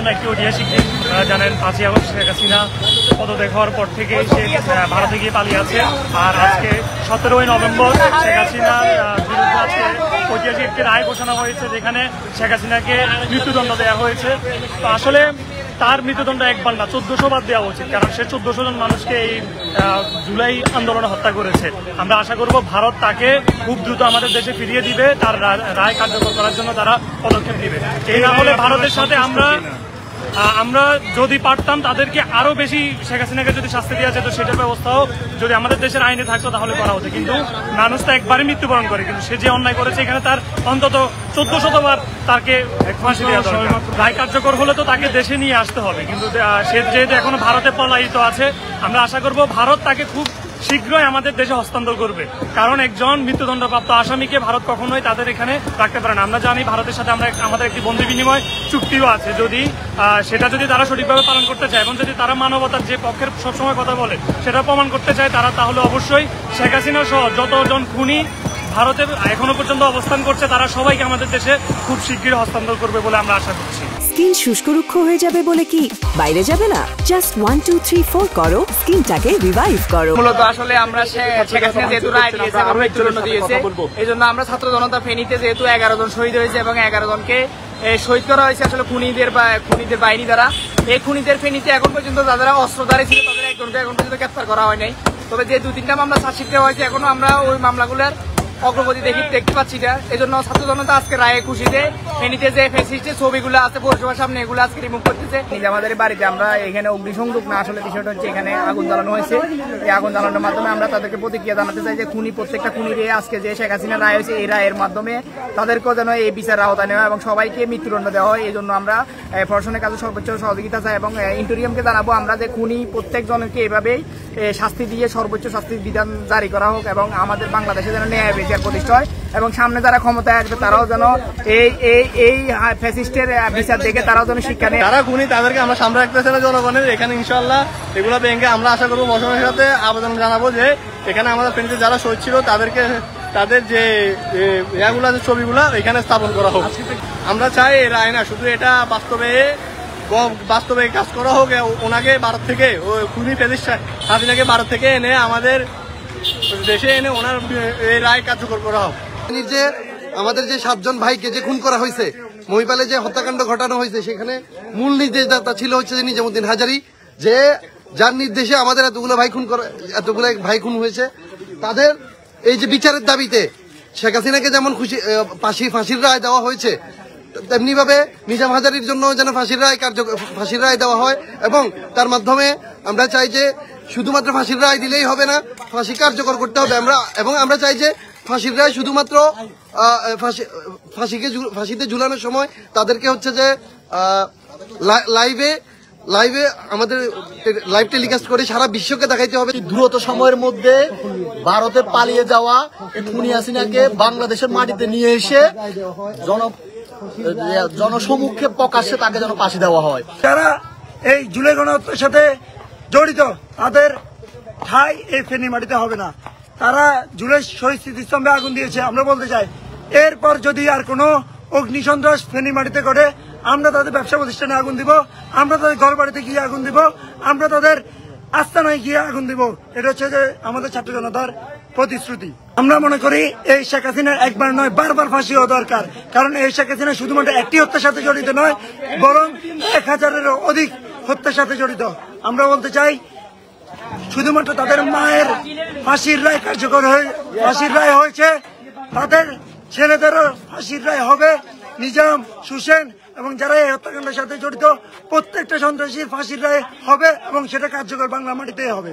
জন্য একটি ঐতিহাসিক দিন। জানেন 5ই আগস্ট শেখ হাসিনা পদত্যাগ হওয়ার পর থেকে সে ভারতে গিয়ে পালিয়ে আছে। আর আজকে 17ই নভেম্বর শেখ হাসিনার বিরুদ্ধে আজকে ঐতিহাসিক একটি রায় ঘোষণা হয়েছে, যেখানে শেখ হাসিনাকে মৃত্যুদণ্ড দেওয়া হয়েছে। তো আসলে তার মৃত্যুদণ্ড একবার না 1400 বার দেওয়া উচিত, কারণ সে 1400 জন মানুষকে এই জুলাই আন্দোলনে হত্যা করেছে। আমরা আশা করব ভারত তাকে খুব দ্রুত আমাদের দেশে ফিরিয়ে দিবে, তার রায় কার্যকর করার জন্য তারা পদক্ষেপ দিবে। এই না হলে ভারতের সাথে আমরা যদি পারতাম তাদেরকে আরো বেশি শেখ হাসিনাকে যদি শাস্তি দেওয়া যেত, সেটার ব্যবস্থাও যদি আমাদের দেশের আইনে থাকতো তাহলে করা হতো। কিন্তু মানুষ তো একবারই মৃত্যুবরণ করে, কিন্তু সে যে অন্যায় করেছে এখানে তার অন্তত 1400 বার তাকে ফাঁসি দেওয়া দরকার। রায় কার্যকর হলে তো তাকে দেশে নিয়ে আসতে হবে, কিন্তু সে যেহেতু এখনো ভারতে পলায়িত আছে, আমরা আশা করব ভারত তাকে খুব শীঘ্রই আমাদের দেশে হস্তান্তর করবে। কারণ একজন মৃত্যুদণ্ডপ্রাপ্ত আসামিকে ভারত কখনোই তাদের এখানে রাখতে পারে না। আমরা জানি ভারতের সাথে আমাদের একটি বন্দি বিনিময় চুক্তিও আছে। সেটা যদি তারা সঠিকভাবে পালন করতে চায় এবং যদি তারা মানবতার যে পক্ষের সবসময় কথা বলে সেটা প্রমাণ করতে চায় তাহলে অবশ্যই শেখ হাসিনা সহ যতজন খুনি ভারতে এখনো পর্যন্ত অবস্থান করছে তারা সবাইকে আমাদের দেশে খুব শীঘ্রই হস্তান্তর করবে বলে আমরা আশা করছি। স্কিন শুষ্ক রুক্ষ হয়ে যাবে বলে কি বাইরে যাবে না? জাস্ট 1 2 3 4 করো, স্কিনটাকে রিভাইভ করো। মূলত আসলে আমরা শেখ হাসিনা যেহেতু রায় দিয়েছে এবং মৃত্যুদণ্ড দিয়েছে, এই জন্য আমরা ছাত্র জনতা ফেনীতে যেহেতু 11 জন শহীদ হয়েছে এবং 11 জনকে শহীদ করা হয়েছে আসলে খুনিদের বাহিনী দ্বারা। এই খুনিদের ফেনীতে এখন পর্যন্ত যারা অস্ত্রধারী ছিল তাদের একজনকে এখন পর্যন্ত গ্রেফতার করা হয় নাই। তবে যে 2-3টা মামলা চার্জশিট দেওয়া হয়েছে, এখনো আমরা ওই মামলাগুলোর অগ্রগতি দেখতে পাচ্ছি না। এই জন্য ছাত্র জনতা আজকে রায়ে খুশিতে ফেনীতে যে ফেসিস্টের ছবিগুলো আছে পৌরসভার সামনে, এগুলো আজকে রিমুভ করতেছে। আমাদের বাড়িতে আমরা এখানে অগ্নিসংযোগ না, আসলে বিষয়টা হচ্ছে এখানে আগুন জ্বালানো হয়েছে। এই আগুন জ্বালানোর মাধ্যমে আমরা তাদেরকে প্রতিক্রিয়া জানাতে চাই যে প্রত্যেকটা খুনির আজকে যে শেখ হাসিনার রায় হয়েছে, এই রায়ের মাধ্যমে তাদেরকেও যেন এই বিচারের আওতায় নেওয়া এবং সবাইকে মৃত্যুদণ্ড দেওয়া হয়। এই জন্য আমরা প্রশাসনের কাছে সর্বোচ্চ সহযোগিতা চাই এবং ইন্টেরিয়ামকে জানাবো আমরা যে খুনি প্রত্যেকজনকে এভাবেই শাস্তি দিয়ে সর্বোচ্চ শাস্তির বিধান জারি করা হোক এবং আমাদের বাংলাদেশে যেন ন্যায় বিচার প্রতিষ্ঠা হয় এবং সামনে যারা ক্ষমতায় আসবে তারাও যেন এই ফ্যাসিস্টের বিচার দেখে তারাও যেন শিক্ষা নেয়। যারা খুনি তাদেরকে আমরা সামনে রাখতেছি না জনগণের। এখানে ইনশাল্লাহ এগুলো ব্যাংকে আমরা আশা করবো প্রশাসনের সাথে আবেদন জানাবো যে এখানে আমাদের ফ্রেন্ডে যারা শহীদ ছিল তাদের যে ছবিগুলা এখানে স্থাপন করা হোক। আমরা চাই এর আইন না শুধু এটা বাস্তবে কাজ করা হোক। ওনাকে ভারত থেকে খুনি ফ্যাসিস্ট হাসিনাকে ভারত থেকে এনে আমাদের দেশে এনে ওনার এই রায় কার্যকর করা হোক। যে আমাদের যে 7 জন ভাইকে যে খুন করা হয়েছে, মহিপালে যে হত্যাকাণ্ড ঘটানো হয়েছে, সেখানে মূল নির্দেশদাতা ছিল হচ্ছে যে নিজামুদ্দিন হাজারী, যে যার নির্দেশে আমাদের এতগুলো ভাই খুন হয়েছে। তাদের এই যে বিচারের দাবিতে শেখ হাসিনাকে যেমন ফাঁসির রায় দেওয়া হয়েছে, তেমনি ভাবে নিজাম হাজারীর জন্য যেন ফাঁসির রায় দেওয়া হয় এবং তার মাধ্যমে আমরা চাই যে শুধুমাত্র ফাঁসির রায় দিলেই হবে না, ফাঁসি কার্যকর করতে হবে। আমরা চাই যে ফাঁসির রায় শুধুমাত্র ফাঁসিতে ঝুলানোর সময় তাদেরকে হচ্ছে যে লাইভে আমাদের লাইভ টেলিকাস্ট করে সারা বিশ্বকে দেখাইতে হবে। দ্রুত সময়ের মধ্যে ভারতে পালিয়ে যাওয়া খুনি হাসিনাকে বাংলাদেশের মাটিতে নিয়ে এসে জনসমুখে প্রকাশ্যে তাকে যেন ফাঁসি দেওয়া হয়। যারা এই জুলাই গণহত্যার সাথে জড়িত তাদের ঠাঁই এই ফেনী মাটিতে হবে না। তারা জুলাই শহীদ স্মৃতিস্তম্ভে আগুন দিয়েছে। আমরা বলতে চাই এরপর যদি আর কোনো অগ্নিসন্ত্রাস ফেনী মাটিতে ঘটে, আমরা তাদের ব্যবসা প্রতিষ্ঠানে আগুন দিব, আমরা তাদের ঘর বাড়িতে গিয়ে আগুন দিব, আমরা তাদের আস্তানায় গিয়ে আগুন দিব। এটা হচ্ছে যে আমাদের ছাত্র জনতার প্রতিশ্রুতি। আমরা মনে করি এই শেখ হাসিনার একবার নয় বারবার ফাঁসি হওয়া দরকার, কারণ এই শেখ হাসিনা শুধুমাত্র একটি হত্যার সাথে জড়িত নয়, বরং 1000-এরও অধিক হত্যার সাথে জড়িত। আমরা বলতে চাই শুধুমাত্র তাদের মায়ের ফাঁসির রায় কার্যকর ফাঁসির রায় হয়েছে, তাদের ছেলেদেরও ফাঁসির রায় হবে। নিজাম, সুসেন এবং যারা এই হত্যাকাণ্ডের সাথে জড়িত প্রত্যেকটা সন্ত্রাসীর ফাঁসির রায় হবে এবং সেটা কার্যকর বাংলা মাটিতে হবে।